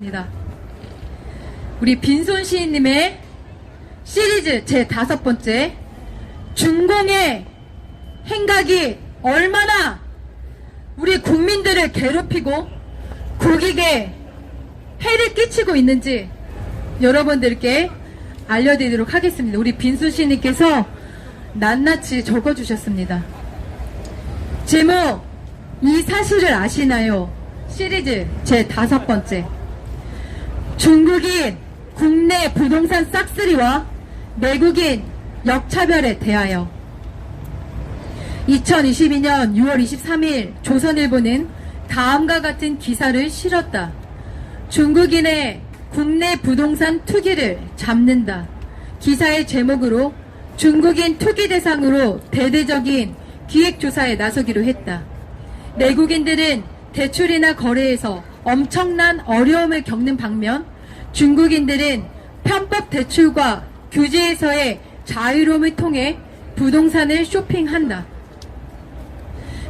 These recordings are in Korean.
입니다. 우리 빈손 시인님의 시리즈 제 5번째 중공의 행각이 얼마나 우리 국민들을 괴롭히고 국익에 해를 끼치고 있는지 여러분들께 알려드리도록 하겠습니다. 우리 빈손 시인님께서 낱낱이 적어주셨습니다. 제목 이 사실을 아시나요? 시리즈 제 5번째 중국인 국내 부동산 싹쓸이와 내국인 역차별에 대하여 2022년 6월 23일 조선일보는 다음과 같은 기사를 실었다. 중국인의 국내 부동산 투기를 잡는다. 기사의 제목으로 중국인 투기 대상으로 대대적인 기획조사에 나서기로 했다. 내국인들은 대출이나 거래에서 엄청난 어려움을 겪는 반면 중국인들은 편법 대출과 규제에서의 자유로움을 통해 부동산을 쇼핑한다.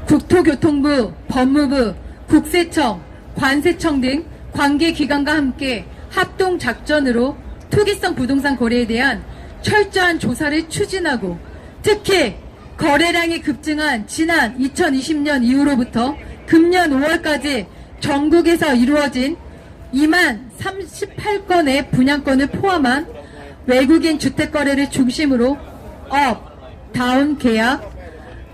국토교통부, 법무부, 국세청, 관세청 등 관계기관과 함께 합동작전으로 투기성 부동산 거래에 대한 철저한 조사를 추진하고 특히 거래량이 급증한 지난 2020년 이후로부터 금년 5월까지 전국에서 이루어진 2만 38건의 분양권을 포함한 외국인 주택거래를 중심으로 업, 다운 계약,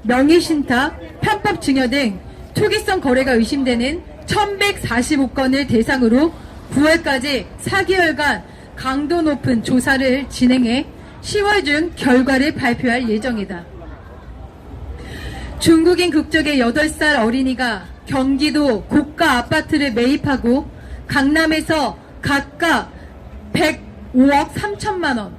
명의신탁, 편법 증여 등 투기성 거래가 의심되는 1145건을 대상으로 9월까지 4개월간 강도 높은 조사를 진행해 10월 중 결과를 발표할 예정이다. 중국인 국적의 8살 어린이가 경기도 고가 아파트를 매입하고 강남에서 각각 105억 3천만 원,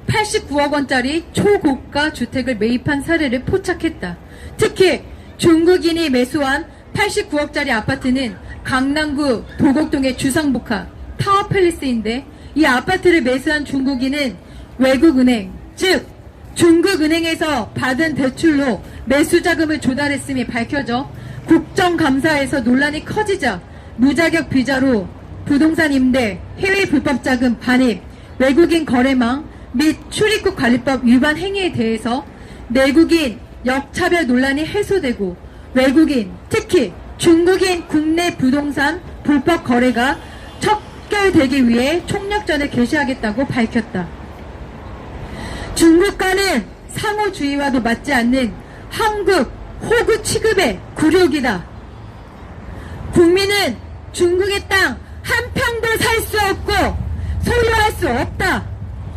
89억 원짜리 초고가 주택을 매입한 사례를 포착했다. 특히 중국인이 매수한 89억짜리 아파트는 강남구 도곡동의 주상복합 타워팰리스인데 이 아파트를 매수한 중국인은 외국은행, 즉 중국은행에서 받은 대출로 매수자금을 조달했음이 밝혀져 국정감사에서 논란이 커지자 무자격 비자로 부동산 임대, 해외 불법자금 반입, 외국인 거래망 및 출입국 관리법 위반 행위에 대해서 내국인 역차별 논란이 해소되고 외국인, 특히 중국인 국내 부동산 불법 거래가 척결되기 위해 총력전을 개시하겠다고 밝혔다. 중국과는 상호주의와도 맞지 않는 한국 호구 취급의 굴욕이다. 국민은 중국의 땅 한 평도 살 수 없고 소유할 수 없다.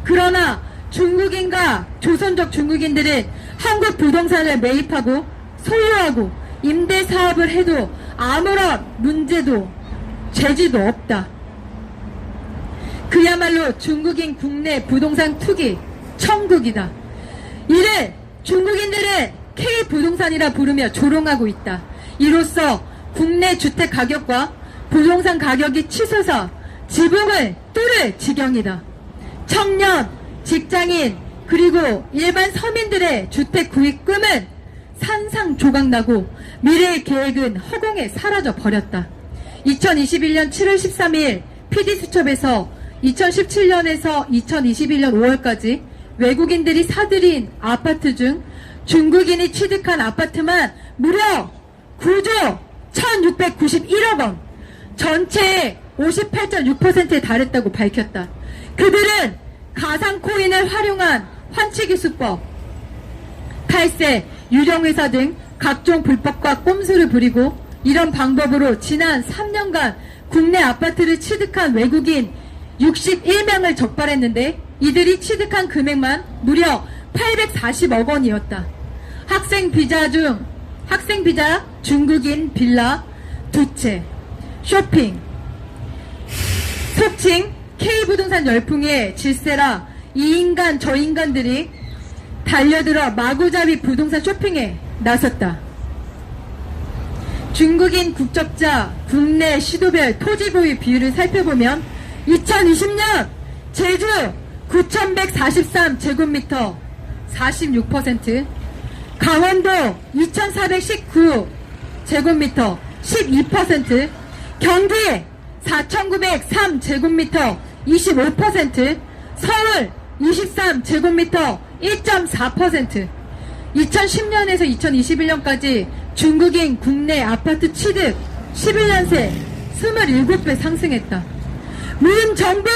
그러나 중국인과 조선족 중국인들은 한국 부동산을 매입하고 소유하고 임대 사업을 해도 아무런 문제도 죄지도 없다. 그야말로 중국인 국내 부동산 투기 천국이다. 이를 중국인들은 K부동산이라 부르며 조롱하고 있다. 이로써 국내 주택 가격과 부동산 가격이 치솟아 지붕을 뚫을 지경이다. 청년, 직장인, 그리고 일반 서민들의 주택 구입 꿈은 산상조각나고 미래의 계획은 허공에 사라져 버렸다. 2021년 7월 13일 PD수첩에서 2017년에서 2021년 5월까지 외국인들이 사들인 아파트 중 중국인이 취득한 아파트만 무려 9조 1691억 원, 전체의 58.6%에 달했다고 밝혔다. 그들은 가상코인을 활용한 환치기수법, 탈세, 유령회사 등 각종 불법과 꼼수를 부리고 이런 방법으로 지난 3년간 국내 아파트를 취득한 외국인 61명을 적발했는데 이들이 취득한 금액만 무려 840억 원이었다. 학생비자 중국인 빌라 2채, 쇼핑, 속칭 K부동산 열풍의 질세라 이 인간 저 인간들이 달려들어 마구잡이 부동산 쇼핑에 나섰다. 중국인 국적자 국내 시도별 토지 보유 비율을 살펴보면 2020년 제주 9,143제곱미터 46%, 강원도 2,419제곱미터 12%, 경기 4,903제곱미터 25%, 서울 23제곱미터 1.4%. 2010년에서 2021년까지 중국인 국내 아파트 취득 11년새 27배 상승했다. 문 정부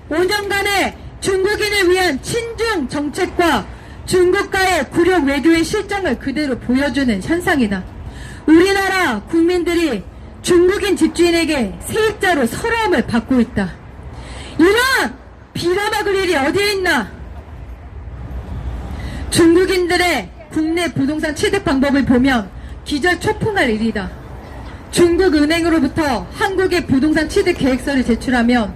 5년간의 중국인을 위한 친중 정책과 중국과의 굴욕 외교의 실정을 그대로 보여주는 현상이다. 우리나라 국민들이 중국인 집주인에게 세입자로 서러움을 받고 있다. 이런 빌어먹을 일이 어디에 있나? 중국인들의 국내 부동산 취득 방법을 보면 기절초풍할 일이다. 중국 은행으로부터 한국의 부동산 취득 계획서를 제출하면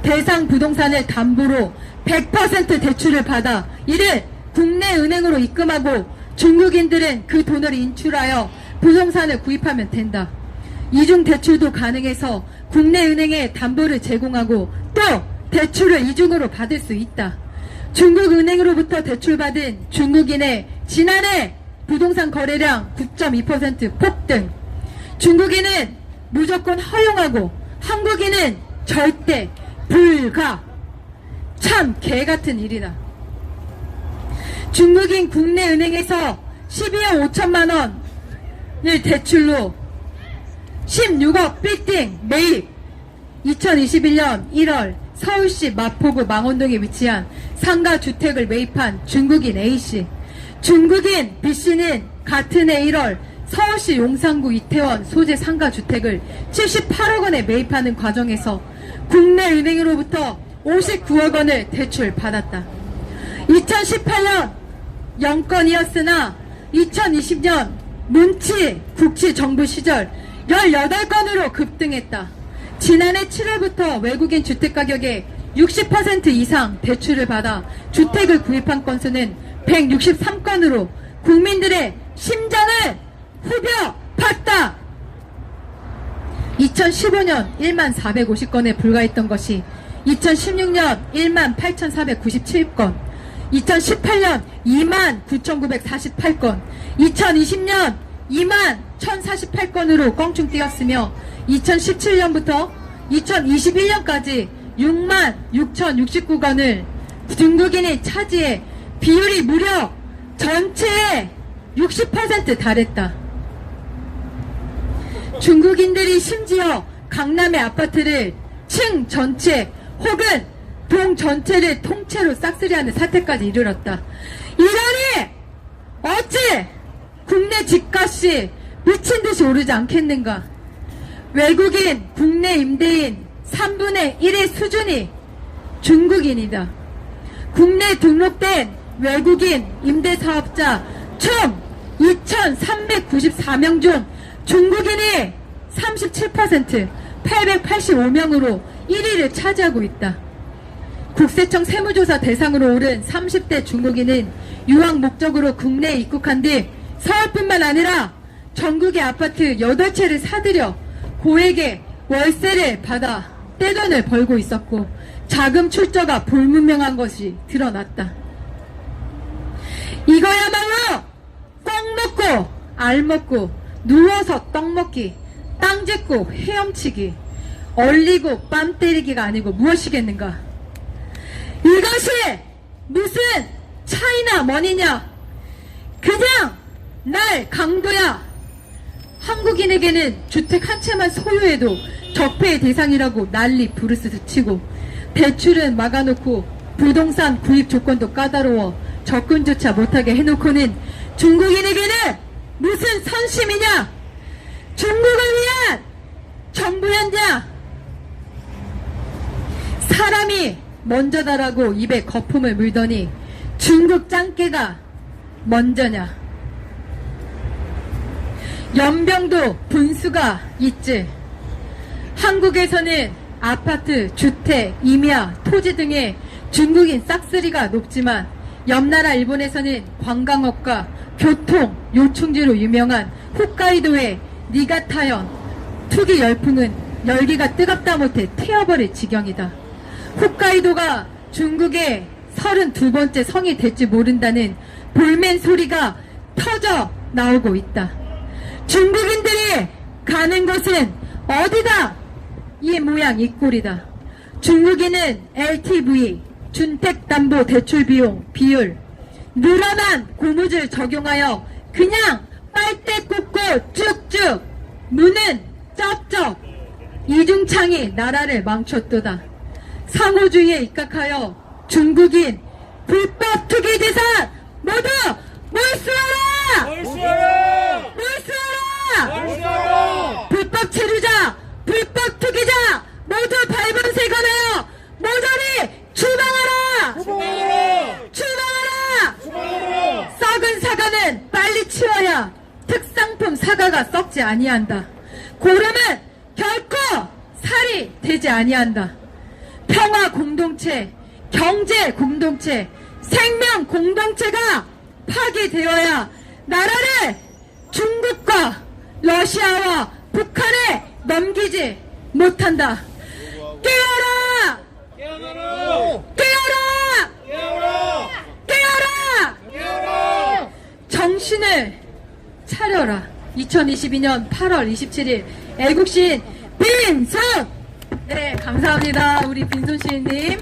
대상 부동산을 담보로 100% 대출을 받아 이를 국내 은행으로 입금하고 중국인들은 그 돈을 인출하여 부동산을 구입하면 된다. 이중 대출도 가능해서 국내 은행에 담보를 제공하고 또 대출을 이중으로 받을 수 있다. 중국 은행으로부터 대출받은 중국인의 지난해 부동산 거래량 9.2% 폭등. 중국인은 무조건 허용하고 한국인은 절대 불가. 참 개같은 일이다. 중국인 국내 은행에서 12억 5천만 원을 대출로 16억 빌딩 매입. 2021년 1월 서울시 마포구 망원동에 위치한 상가주택을 매입한 중국인 A씨. 중국인 B씨는 같은 해 1월 서울시 용산구 이태원 소재 상가주택을 78억 원에 매입하는 과정에서 국내 은행으로부터 59억 원을 대출받았다. 2018년 영건이었으나 2020년 문치 국치 정부 시절 18건으로 급등했다. 지난해 7월부터 외국인 주택가격의 60% 이상 대출을 받아 주택을 구입한 건수는 163건으로 국민들의 심장을 후벼 팠다. 2015년 1만 450건에 불과했던 것이 2016년 1만 8,497건, 2018년 2만 9,948건, 2020년 2만 1,048건으로 껑충 뛰었으며 2017년부터 2021년까지 6만 6,069건을 중국인이 차지해 비율이 무려 전체의 60% 달했다. 중국인들이 심지어 강남의 아파트를 층 전체 혹은 동 전체를 통째로 싹쓸이하는 사태까지 이르렀다. 이러니 어찌 국내 집값이 미친듯이 오르지 않겠는가? 외국인 국내 임대인 3분의 1의 수준이 중국인이다. 국내 등록된 외국인 임대사업자 총 2,394명 중 중국인이 37%, 885명으로 1위를 차지하고 있다. 국세청 세무조사 대상으로 오른 30대 중국인은 유학 목적으로 국내에 입국한 뒤 서울뿐만 아니라 전국의 아파트 8채를 사들여 고액의 월세를 받아 떼돈을 벌고 있었고 자금 출처가 불분명한 것이 드러났다. 이거야말로 떡 먹고 알 먹고 누워서 떡 먹기, 땅 짚고 헤엄치기, 얼리고 뺨 때리기가 아니고 무엇이겠는가? 이것이 무슨 차이나 뭐니냐? 그냥 날 강도야. 한국인에게는 주택 한 채만 소유해도 적폐의 대상이라고 난리 부르스를 치고 대출은 막아놓고 부동산 구입 조건도 까다로워 접근조차 못하게 해놓고는 중국인에게는 무슨 선심이냐? 중국을 위한 정부였냐? 사람이 먼저다라고 입에 거품을 물더니 중국 짱깨가 먼저냐? 연병도 분수가 있지. 한국에서는 아파트, 주택, 임야, 토지 등의 중국인 싹쓸이가 높지만 옆나라 일본에서는 관광업과 교통, 요충지로 유명한 홋카이도의 니가타현 투기 열풍은 열기가 뜨겁다 못해 태워버릴 지경이다. 홋카이도가 중국의 32번째 성이 될지 모른다는 볼멘 소리가 터져 나오고 있다. 중국인들이 가는 곳은 어디다? 이 모양 이 꼴이다. 중국인은 LTV, 준택담보대출 비율, 늘어난 고무줄 적용하여 그냥 빨대 꽂고 쭉쭉, 무는 쩝쩝, 이중창이 나라를 망쳤도다. 상호주의에 입각하여 중국인 불법 투기 재산 모두 몰수하라! 몰수하라! 몰수하라! 몰수하라! 불법 체류자, 불법 투기자 모두 발본세관하여 모조리 추방하라! 추방하라! 추방하라! 추방하라! 썩은 사과는 빨리 치워야 특상품 사과가 썩지 아니한다. 고름은 결코 살이 되지 아니한다. 평화 공동체, 경제 공동체, 생명 공동체가 파괴되어야 나라를 중국과 러시아와 북한에 넘기지 못한다. 깨어라! 깨어나라! 깨어라! 깨어라! 깨어라! 깨어라! 정신을 차려라. 2022년 8월 27일 애국시인 빈손! 네, 감사합니다. 우리 빈손 시인님.